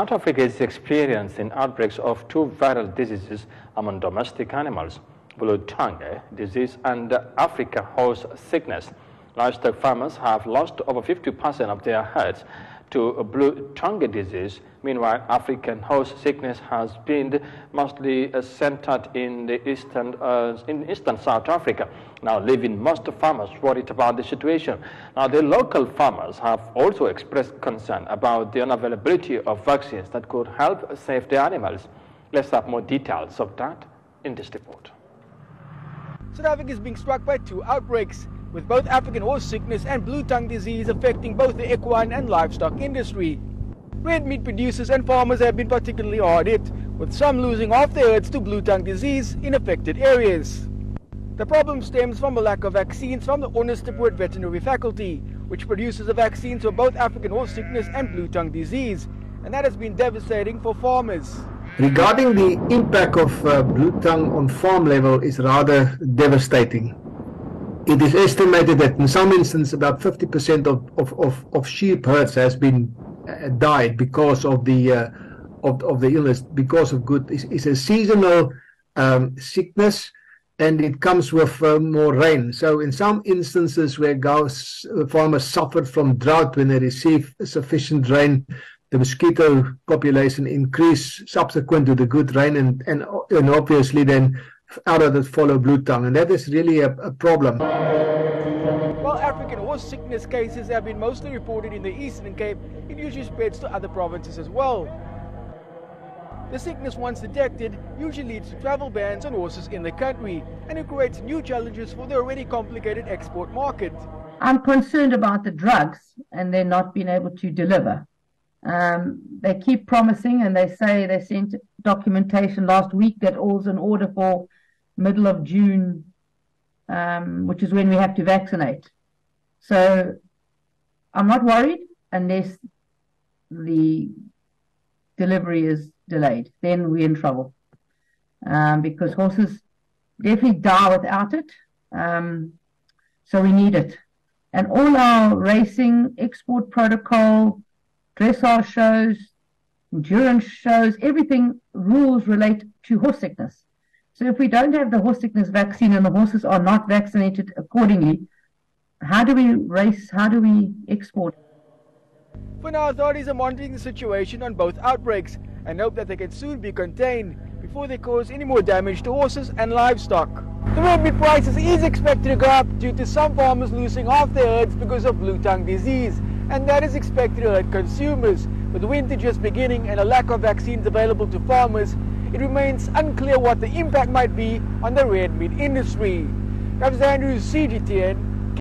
South Africa is experiencing outbreaks of two viral diseases among domestic animals, blue tongue disease and African horse sickness. Livestock farmers have lost over 50% of their herds to blue tongue disease. Meanwhile, African horse sickness has been mostly centered in the eastern South Africa, now leaving most farmers worried about the situation. Now, the local farmers have also expressed concern about the unavailability of vaccines that could help save the animals. Let's have more details of that in this report. South Africa is being struck by two outbreaks, with both African horse sickness and blue tongue disease affecting both the equine and livestock industry. Red meat producers and farmers have been particularly hard hit, with some losing half their herds to blue tongue disease in affected areas. The problem stems from a lack of vaccines from the Onderstepoort veterinary faculty, which produces the vaccines for both African horse sickness and blue tongue disease, and that has been devastating for farmers. Regarding the impact of blue tongue on farm level is rather devastating. It is estimated that in some instances about 50% of sheep herds has been died because of the illness, because of it's a seasonal sickness, and it comes with more rain. So in some instances where farmers suffered from drought when they receive sufficient rain, the mosquito population increased subsequent to the good rain, and obviously then out of that follow blue tongue, and that is really a problem. While African horse sickness cases have been mostly reported in the Eastern Cape, it usually spreads to other provinces as well. The sickness, once detected, usually leads to travel bans on horses in the country, and it creates new challenges for the already complicated export market. I'm concerned about the drugs and they're not being able to deliver. They keep promising, and they say they sent documentation last week that all's in order for middle of June, which is when we have to vaccinate. So I'm not worried unless the delivery is delayed. Then we're in trouble, because horses definitely die without it. So we need it. And all our racing, export protocol, dressage shows, endurance shows, everything, rules relate to horse sickness. So if we don't have the horse sickness vaccine and the horses are not vaccinated accordingly, how do we race? How do we export? For now, authorities are monitoring the situation on both outbreaks and hope that they can soon be contained before they cause any more damage to horses and livestock. The red meat prices is expected to go up due to some farmers losing half their herds because of blue tongue disease, and that is expected to hurt consumers. With winter just beginning and a lack of vaccines available to farmers, it remains unclear what the impact might be on the red meat industry. Andrews, CGTN,